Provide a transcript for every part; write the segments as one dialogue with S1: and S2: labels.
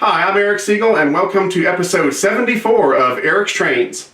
S1: Hi, I'm Eric Siegel, and welcome to episode 74 of Eric's Trains.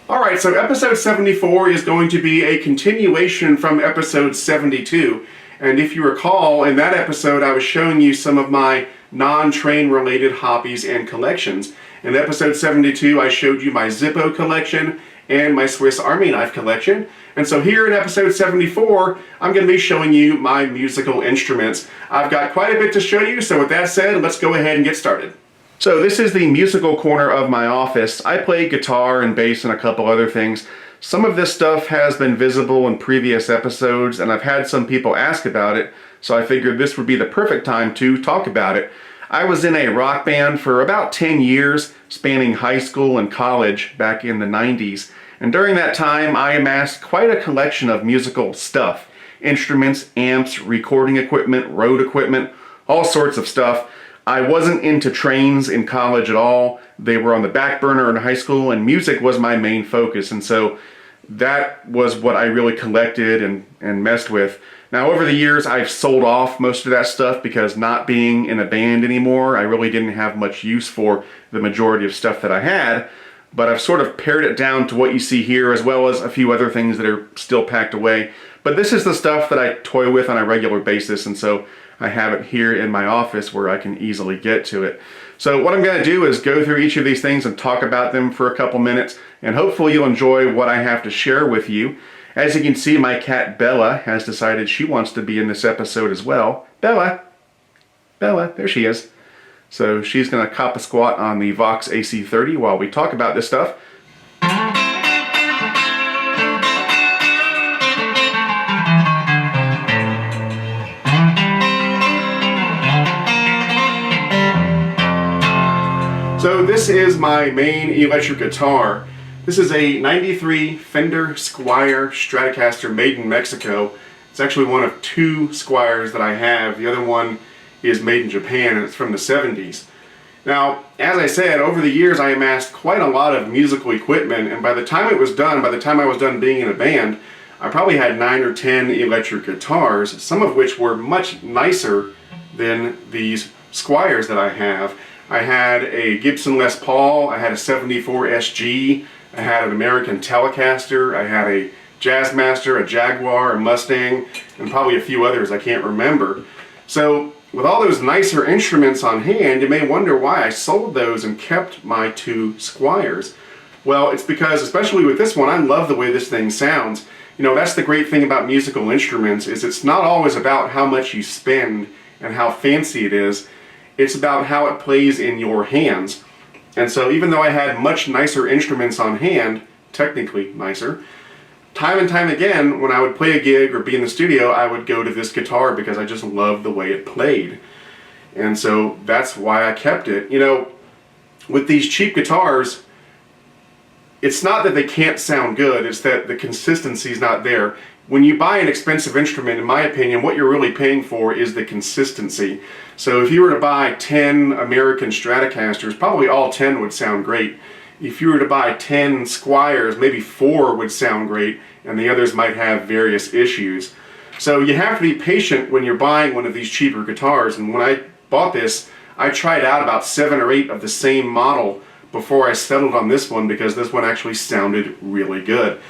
S1: Alright, so episode 74 is going to be a continuation from episode 72. And if you recall, in that episode I was showing you some of my non-train related hobbies and collections. In episode 72 I showed you my Zippo collection and my Swiss Army knife collection. And so here in episode 74, I'm going to be showing you my musical instruments. I've got quite a bit to show you, so with that said, let's go ahead and get started. So this is the musical corner of my office. I play guitar and bass and a couple other things. Some of this stuff has been visible in previous episodes, and I've had some people ask about it, so I figured this would be the perfect time to talk about it. I was in a rock band for about 10 years, spanning high school and college back in the 90s. And during that time, I amassed quite a collection of musical stuff. Instruments, amps, recording equipment, road equipment, all sorts of stuff. I wasn't into trains in college at all. They were on the back burner in high school, and music was my main focus. And so that was what I really collected and messed with. Now, over the years, I've sold off most of that stuff because not being in a band anymore, I really didn't have much use for the majority of stuff that I had. But I've sort of pared it down to what you see here, as well as a few other things that are still packed away. But this is the stuff that I toy with on a regular basis, and so I have it here in my office where I can easily get to it. So what I'm going to do is go through each of these things and talk about them for a couple minutes, and hopefully you'll enjoy what I have to share with you. As you can see, my cat Bella has decided she wants to be in this episode as well. Bella! Bella, there she is. So she's going to cop a squat on the Vox AC30 while we talk about this stuff. So this is my main electric guitar. This is a 93 Fender Squier Stratocaster made in Mexico. It's actually one of two Squiers that I have. The other one is made in Japan, and it's from the 70s. Now, as I said, over the years I amassed quite a lot of musical equipment, and by the time it was done, by the time I was done being in a band, I probably had 9 or 10 electric guitars, some of which were much nicer than these Squiers that I have. I had a Gibson Les Paul, I had a 74 SG, I had an American Telecaster, I had a Jazzmaster, a Jaguar, a Mustang, and probably a few others I can't remember. So with all those nicer instruments on hand, you may wonder why I sold those and kept my two Squiers. Well, it's because, especially with this one, I love the way this thing sounds. You know, that's the great thing about musical instruments, is it's not always about how much you spend and how fancy it is. It's about how it plays in your hands. And so even though I had much nicer instruments on hand, technically nicer, time and time again, when I would play a gig or be in the studio, I would go to this guitar because I just loved the way it played. And so that's why I kept it. You know, with these cheap guitars, it's not that they can't sound good, it's that the consistency is not there. When you buy an expensive instrument, in my opinion, what you're really paying for is the consistency. So if you were to buy 10 American Stratocasters, probably all 10 would sound great. If you were to buy 10 Squiers, maybe 4 would sound great, and the others might have various issues. So you have to be patient when you're buying one of these cheaper guitars, and when I bought this, I tried out about 7 or 8 of the same model before I settled on this one, because this one actually sounded really good.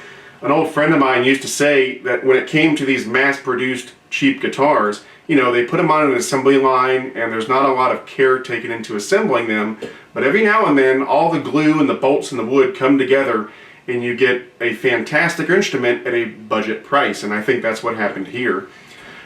S1: An old friend of mine used to say that when it came to these mass-produced cheap guitars, you know, they put them on an assembly line and there's not a lot of care taken into assembling them, but every now and then all the glue and the bolts and the wood come together and you get a fantastic instrument at a budget price, and I think that's what happened here.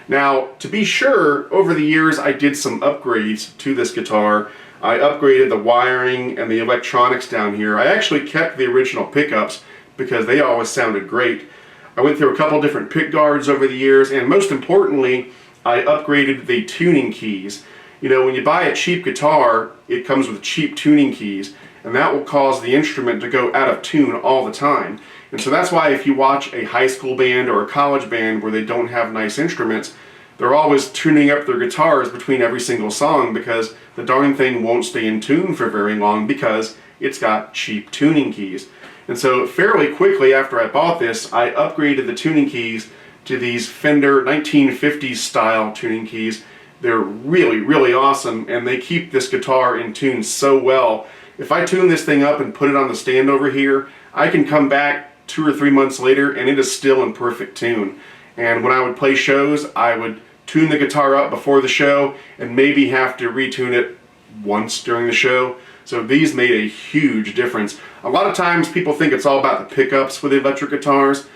S1: Now, to be sure, over the years I did some upgrades to this guitar. I upgraded the wiring and the electronics down here. I actually kept the original pickups because they always sounded great. I went through a couple different pick guards over the years, and most importantly, I upgraded the tuning keys. You know, when you buy a cheap guitar, it comes with cheap tuning keys, and that will cause the instrument to go out of tune all the time. And so that's why if you watch a high school band or a college band where they don't have nice instruments, they're always tuning up their guitars between every single song, because the darn thing won't stay in tune for very long because it's got cheap tuning keys. And so fairly quickly after I bought this, I upgraded the tuning keys to these Fender 1950s style tuning keys They're really, really awesome, and they keep this guitar in tune so well. If I tune this thing up and put it on the stand over here, I can come back 2 or 3 months later and it is still in perfect tune. And when I would play shows, I would tune the guitar up before the show and maybe have to retune it once during the show. So these made a huge difference. A lot of times people think it's all about the pickups with electric guitars,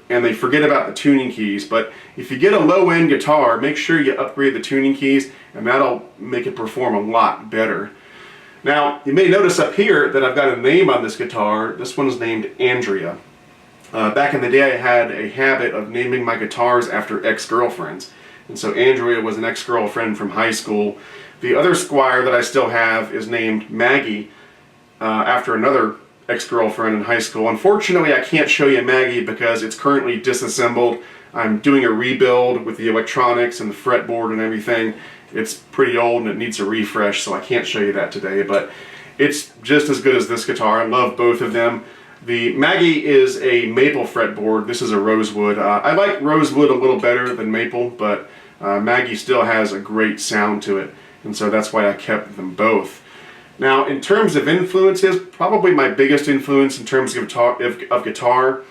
S1: and they forget about the tuning keys. But if you get a low-end guitar, make sure you upgrade the tuning keys, and that'll make it perform a lot better. Now, you may notice up here that I've got a name on this guitar. This one's named Andrea. Back in the day, I had a habit of naming my guitars after ex-girlfriends. And so Andrea was an ex-girlfriend from high school. The other Squier that I still have is named Maggie, after another ex-girlfriend in high school. Unfortunately, I can't show you Maggie because it's currently disassembled. I'm doing a rebuild with the electronics and the fretboard and everything. It's pretty old and it needs a refresh, so I can't show you that today, but it's just as good as this guitar. I love both of them. The Maggie is a maple fretboard. This is a rosewood. I like rosewood a little better than maple, but Maggie still has a great sound to it, and so that's why I kept them both. Now, in terms of influences, probably my biggest influence in terms of guitar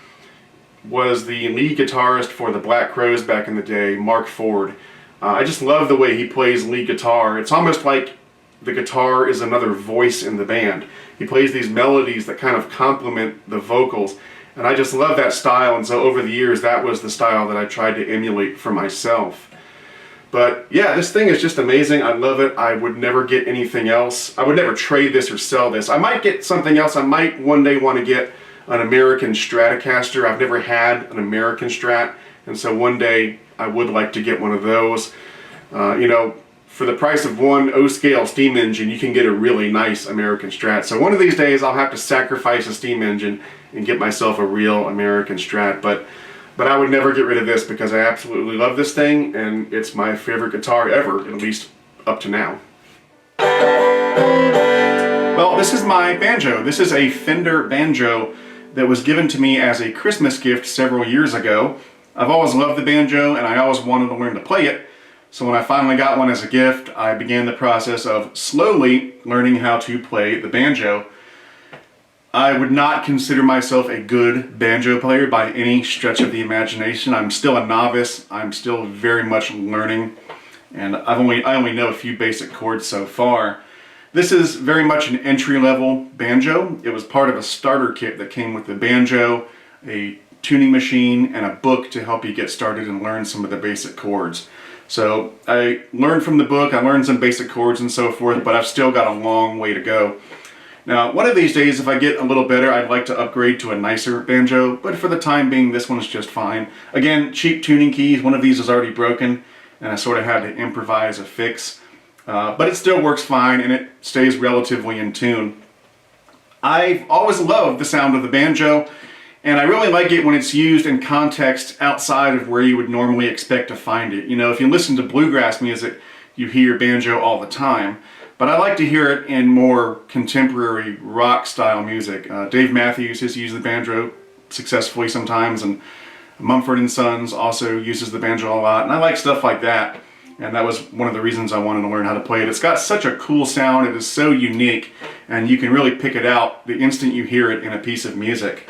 S1: was the lead guitarist for the Black Crowes back in the day, Mark Ford. I just love the way he plays lead guitar. It's almost like the guitar is another voice in the band. He plays these melodies that kind of complement the vocals, and I just love that style, and so over the years that was the style that I tried to emulate for myself. But yeah, this thing is just amazing. I love it. I would never get anything else. I would never trade this or sell this. I might get something else. I might one day want to get an American Stratocaster. I've never had an American Strat, and so one day I would like to get one of those. You know, for the price of one O-scale steam engine, you can get a really nice American Strat. So one of these days I'll have to sacrifice a steam engine and get myself a real American Strat. But I would never get rid of this because I absolutely love this thing, and it's my favorite guitar ever, at least up to now. Well, this is my banjo. This is a Fender banjo that was given to me as a Christmas gift several years ago. I've always loved the banjo and I always wanted to learn to play it. So when I finally got one as a gift, I began the process of slowly learning how to play the banjo. I would not consider myself a good banjo player by any stretch of the imagination. I'm still a novice. I'm still very much learning, and I only know a few basic chords so far. This is very much an entry-level banjo. It was part of a starter kit that came with the banjo, a tuning machine, and a book to help you get started and learn some of the basic chords. So I learned from the book, I learned some basic chords and so forth, but I've still got a long way to go. Now, one of these days, if I get a little better, I'd like to upgrade to a nicer banjo, but for the time being, this one's just fine. Again, cheap tuning keys. One of these is already broken, and I sort of had to improvise a fix. But it still works fine, and it stays relatively in tune. I've always loved the sound of the banjo, and I really like it when it's used in context outside of where you would normally expect to find it. You know, if you listen to bluegrass music, you hear banjo all the time. But I like to hear it in more contemporary rock style music. Dave Matthews has used the banjo successfully sometimes, and Mumford & Sons also uses the banjo a lot, and I like stuff like that. And that was one of the reasons I wanted to learn how to play it. It's got such a cool sound, it is so unique, and you can really pick it out the instant you hear it in a piece of music.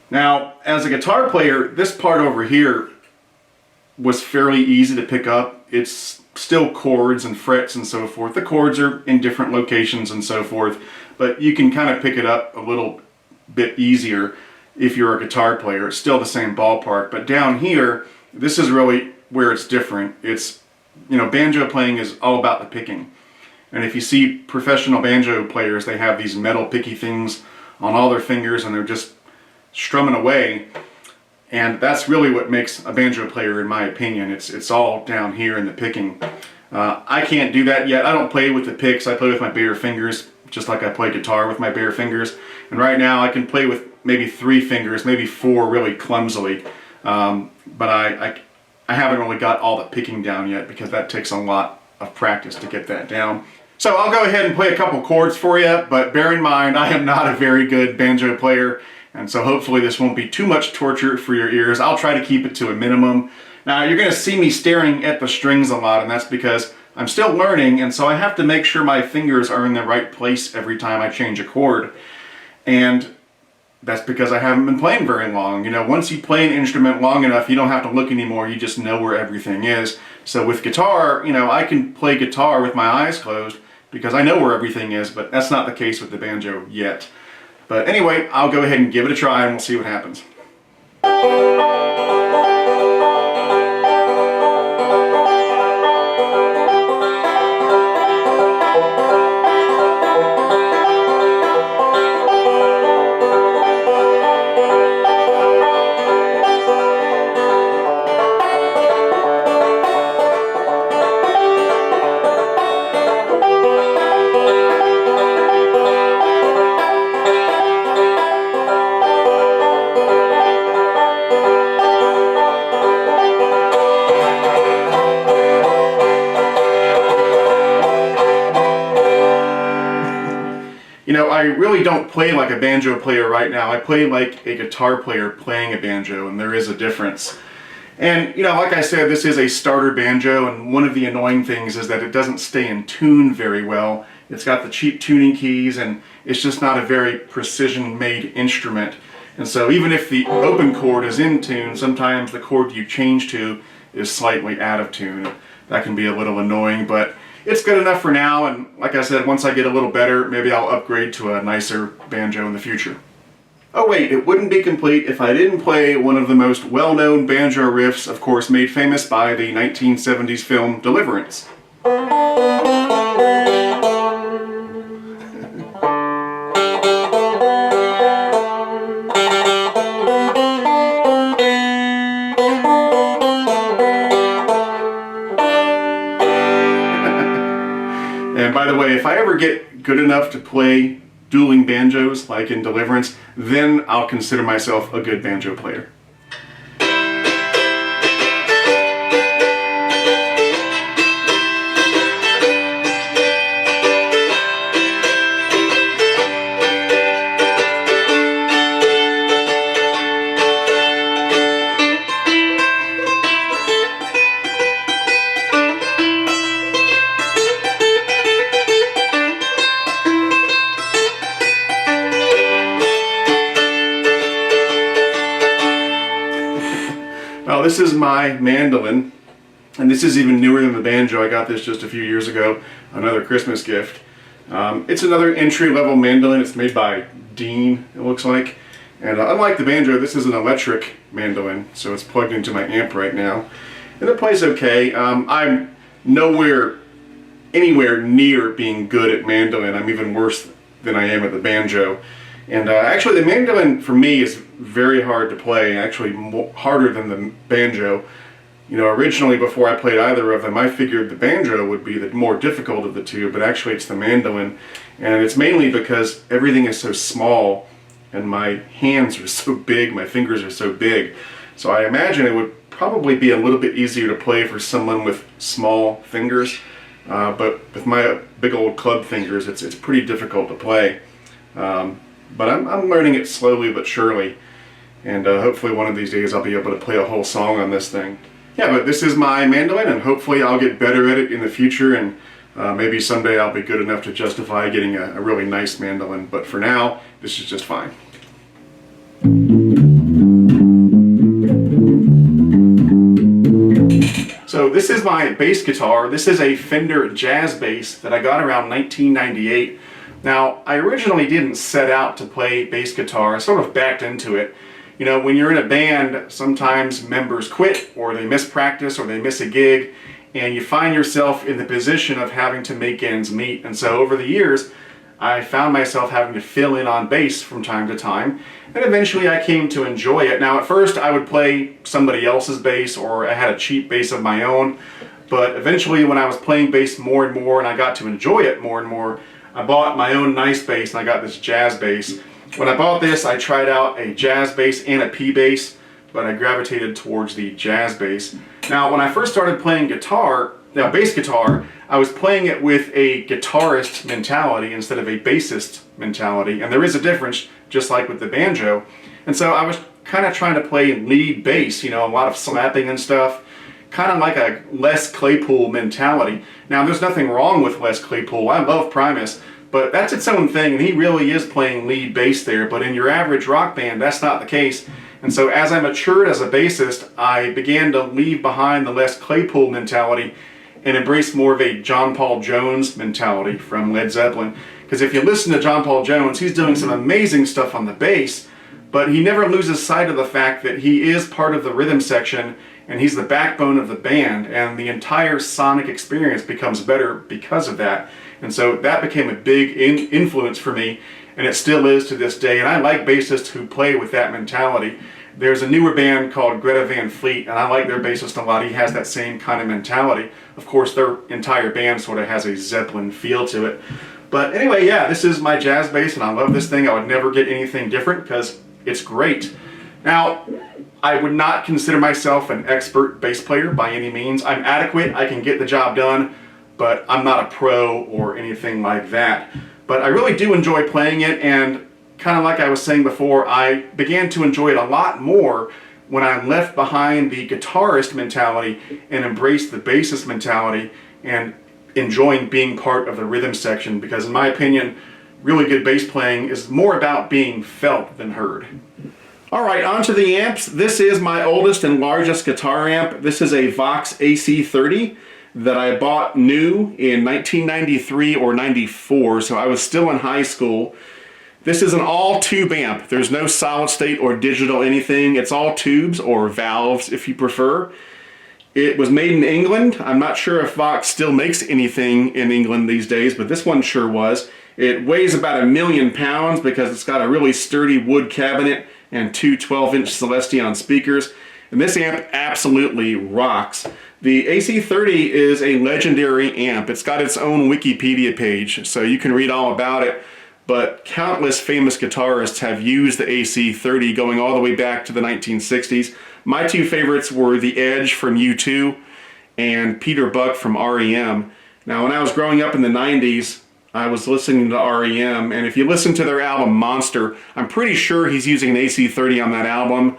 S1: Now, as a guitar player, this part over here was fairly easy to pick up. It's still chords and frets and so forth. The chords are in different locations and so forth, but you can kind of pick it up a little bit easier if you're a guitar player. It's still the same ballpark, but down here, this is really where it's different. It's, you know, banjo playing is all about the picking. And if you see professional banjo players, they have these metal picky things on all their fingers and they're just strumming away. And that's really what makes a banjo player, in my opinion. It's all down here in the picking. I can't do that yet. I don't play with the picks. I play with my bare fingers, just like I play guitar with my bare fingers. And right now I can play with maybe 3 fingers, maybe 4 really clumsily. But I haven't really got all the picking down yet because that takes a lot of practice to get that down. So I'll go ahead and play a couple chords for you, but bear in mind I am not a very good banjo player. And so hopefully this won't be too much torture for your ears. I'll try to keep it to a minimum. Now you're going to see me staring at the strings a lot, and that's because I'm still learning, and so I have to make sure my fingers are in the right place every time I change a chord. And that's because I haven't been playing very long. You know, once you play an instrument long enough, you don't have to look anymore, you just know where everything is. So with guitar, you know, I can play guitar with my eyes closed because I know where everything is, but that's not the case with the banjo yet. But anyway, I'll go ahead and give it a try and we'll see what happens. You know, I really don't play like a banjo player right now. I play like a guitar player playing a banjo, and there is a difference. And, you know, like I said, this is a starter banjo, and one of the annoying things is that it doesn't stay in tune very well. It's got the cheap tuning keys, and it's just not a very precision-made instrument. And so even if the open chord is in tune, sometimes the chord you change to is slightly out of tune. That can be a little annoying, but it's good enough for now, and like I said, once I get a little better, maybe I'll upgrade to a nicer banjo in the future. Oh wait, it wouldn't be complete if I didn't play one of the most well-known banjo riffs, of course made famous by the 1970s film Deliverance. And by the way, if I ever get good enough to play dueling banjos, like in Deliverance, then I'll consider myself a good banjo player. Well, this is my mandolin, and this is even newer than the banjo. I got this just a few years ago, another Christmas gift. It's another entry-level mandolin. It's made by Dean, it looks like. And unlike the banjo, this is an electric mandolin, so it's plugged into my amp right now. And it plays okay. I'm anywhere near being good at mandolin. I'm even worse than I am at the banjo. And actually the mandolin for me is very hard to play, actually harder than the banjo. You know, originally before I played either of them, I figured the banjo would be the more difficult of the two, but actually it's the mandolin. And it's mainly because everything is so small and my hands are so big, my fingers are so big. So I imagine it would probably be a little bit easier to play for someone with small fingers, but with my big old club fingers, it's pretty difficult to play. But I'm learning it slowly but surely, and hopefully one of these days I'll be able to play a whole song on this thing. Yeah, but this is my mandolin, and hopefully I'll get better at it in the future, and maybe someday I'll be good enough to justify getting a really nice mandolin, but for now, this is just fine. So this is my bass guitar. This is a Fender jazz bass that I got around 1998. Now, I originally didn't set out to play bass guitar. I sort of backed into it. You know, when you're in a band, sometimes members quit, or they miss practice, or they miss a gig, and you find yourself in the position of having to make ends meet. And so over the years, I found myself having to fill in on bass from time to time, and eventually I came to enjoy it. Now, at first I would play somebody else's bass, or I had a cheap bass of my own, but eventually when I was playing bass more and more, and I got to enjoy it more and more, I bought my own nice bass, and I got this jazz bass. When I bought this, I tried out a jazz bass and a P bass, but I gravitated towards the jazz bass. Now, when I first started playing bass guitar, I was playing it with a guitarist mentality instead of a bassist mentality, and there is a difference, just like with the banjo. And so I was kind of trying to play lead bass, you know, a lot of slapping and stuff, kind of like a Les Claypool mentality. Now, there's nothing wrong with Les Claypool. I love Primus, but that's its own thing, and he really is playing lead bass there. But in your average rock band, that's not the case. And so as I matured as a bassist, I began to leave behind the Les Claypool mentality and embrace more of a John Paul Jones mentality from Led Zeppelin. Because if you listen to John Paul Jones, he's doing some amazing stuff on the bass, but he never loses sight of the fact that he is part of the rhythm section and he's the backbone of the band, and the entire sonic experience becomes better because of that. And so that became a big influence for me, and it still is to this day. And I like bassists who play with that mentality. There's a newer band called Greta Van Fleet, and I like their bassist a lot. He has that same kind of mentality. Of course, their entire band sort of has a Zeppelin feel to it. But anyway, yeah, this is my jazz bass, and I love this thing. I would never get anything different because it's great. Now, I would not consider myself an expert bass player by any means. I'm adequate, I can get the job done, but I'm not a pro or anything like that. But I really do enjoy playing it, and kind of like I was saying before, I began to enjoy it a lot more when I left behind the guitarist mentality and embraced the bassist mentality and enjoying being part of the rhythm section, because in my opinion, really good bass playing is more about being felt than heard. Alright, on to the amps. This is my oldest and largest guitar amp. This is a Vox AC30 that I bought new in 1993 or 94, so I was still in high school. This is an all tube amp. There's no solid state or digital anything. It's all tubes or valves if you prefer. It was made in England. I'm not sure if Vox still makes anything in England these days, but this one sure was. It weighs about 1,000,000 pounds because it's got a really sturdy wood cabinet and two 12-inch Celestion speakers. And this amp absolutely rocks. The AC30 is a legendary amp. It's got its own Wikipedia page, so you can read all about it. But countless famous guitarists have used the AC30 going all the way back to the 1960s. My two favorites were The Edge from U2 and Peter Buck from REM. Now, when I was growing up in the 90s, I was listening to REM, and if you listen to their album Monster, I'm pretty sure he's using an AC30 on that album.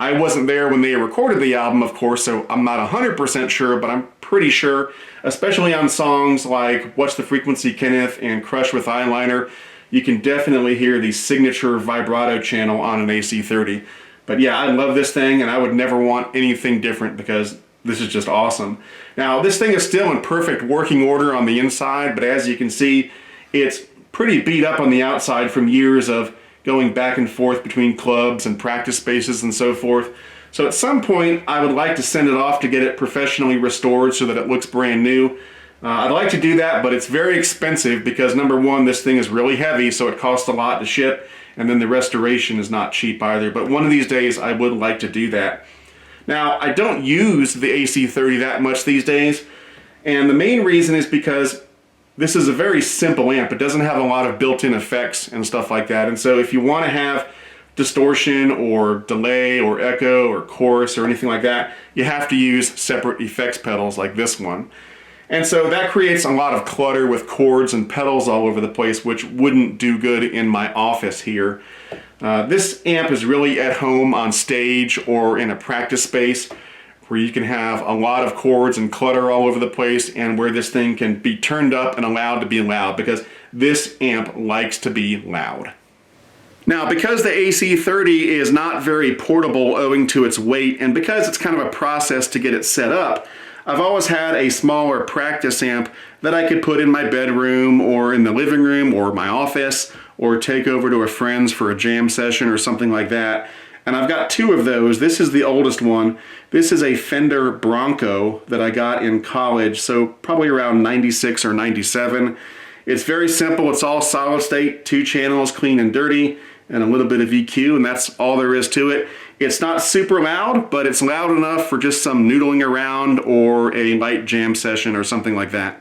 S1: I wasn't there when they recorded the album, of course, so I'm not 100% sure, but I'm pretty sure, especially on songs like What's the Frequency, Kenneth, and Crush with Eyeliner, you can definitely hear the signature vibrato channel on an AC30. But yeah, I love this thing, and I would never want anything different because this is just awesome. Now, this thing is still in perfect working order on the inside, but as you can see, it's pretty beat up on the outside from years of going back and forth between clubs and practice spaces and so forth. So at some point, I would like to send it off to get it professionally restored so that it looks brand new. I'd like to do that, but it's very expensive because number one, this thing is really heavy, so it costs a lot to ship, and then the restoration is not cheap either. But one of these days, I would like to do that. Now, I don't use the AC30 that much these days, and the main reason is because this is a very simple amp. It doesn't have a lot of built-in effects and stuff like that, and so if you want to have distortion or delay or echo or chorus or anything like that, you have to use separate effects pedals like this one. And so that creates a lot of clutter with chords and pedals all over the place, which wouldn't do good in my office here. This amp is really at home on stage or in a practice space where you can have a lot of chords and clutter all over the place, and where this thing can be turned up and allowed to be loud, because this amp likes to be loud. Now, because the AC30 is not very portable owing to its weight, and because it's kind of a process to get it set up, I've always had a smaller practice amp that I could put in my bedroom or in the living room or my office, or take over to a friend's for a jam session or something like that. And I've got two of those. This is the oldest one. This is a Fender Bronco that I got in college, so probably around 96 or 97. It's very simple. It's all solid state, 2 channels, clean and dirty, and a little bit of EQ, and that's all there is to it. It's not super loud, but it's loud enough for just some noodling around or a light jam session or something like that.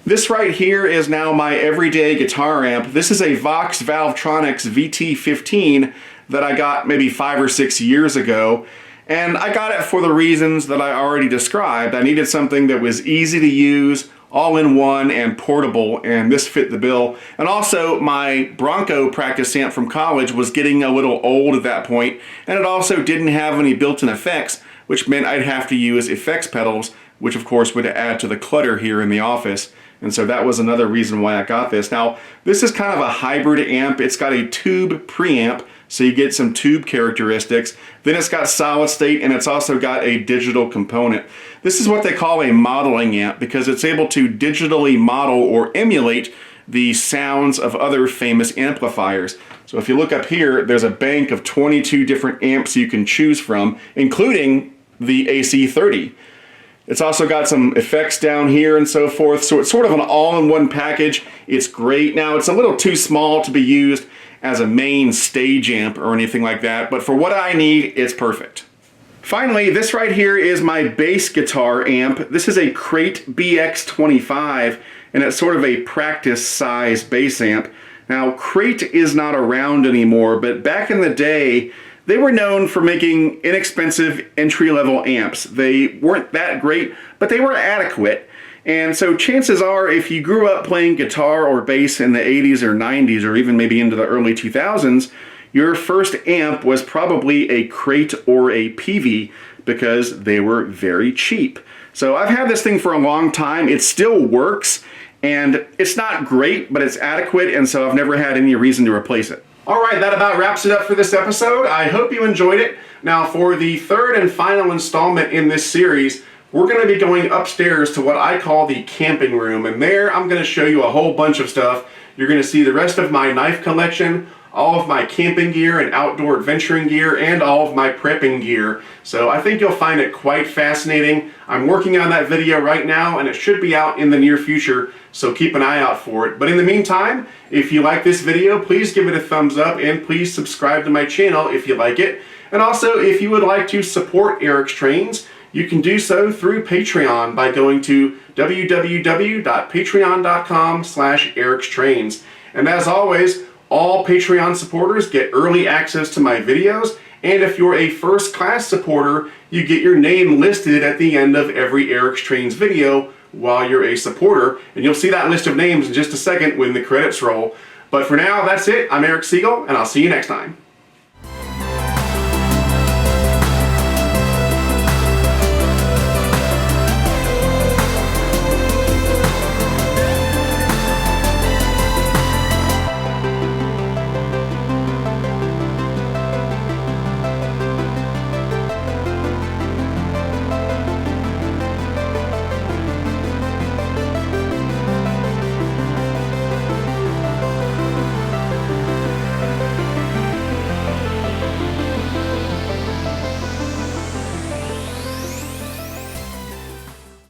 S1: This right here is now my everyday guitar amp. This is a Vox VALVETRONIX VT15 that I got maybe 5 or 6 years ago. And I got it for the reasons that I already described. I needed something that was easy to use, all-in-one, and portable, and this fit the bill. And also, my Bronco practice amp from college was getting a little old at that point, and it also didn't have any built-in effects, which meant I'd have to use effects pedals, which of course would add to the clutter here in the office. And so that was another reason why I got this. Now, this is kind of a hybrid amp. It's got a tube preamp, so you get some tube characteristics. Then it's got solid state, and it's also got a digital component. This is what they call a modeling amp because it's able to digitally model or emulate the sounds of other famous amplifiers. So if you look up here, there's a bank of 22 different amps you can choose from, including the AC30. It's also got some effects down here and so forth, so it's sort of an all-in-one package. It's great. Now, it's a little too small to be used as a main stage amp or anything like that, but for what I need, it's perfect. Finally, this right here is my bass guitar amp. This is a Crate BX25, and it's sort of a practice size bass amp. Now, Crate is not around anymore, but back in the day, they were known for making inexpensive entry-level amps. They weren't that great, but they were adequate. And so chances are, if you grew up playing guitar or bass in the 80s or 90s, or even maybe into the early 2000s, your first amp was probably a Crate or a Peavey because they were very cheap. So I've had this thing for a long time. It still works, and it's not great, but it's adequate, and so I've never had any reason to replace it. Alright, that about wraps it up for this episode. I hope you enjoyed it. Now, for the third and final installment in this series, we're going to be going upstairs to what I call the camping room, and there I'm going to show you a whole bunch of stuff. You're going to see the rest of my knife collection, all of my camping gear and outdoor adventuring gear, and all of my prepping gear. So I think you'll find it quite fascinating. I'm working on that video right now, and it should be out in the near future, so keep an eye out for it. But in the meantime, if you like this video, please give it a thumbs up, and please subscribe to my channel if you like it. And also, if you would like to support Eric's Trains, you can do so through Patreon by going to www.patreon.com/ericstrains. And as always, all Patreon supporters get early access to my videos, and if you're a first-class supporter, you get your name listed at the end of every Eric's Trains video while you're a supporter, and you'll see that list of names in just a second when the credits roll. But for now, that's it. I'm Eric Siegel, and I'll see you next time.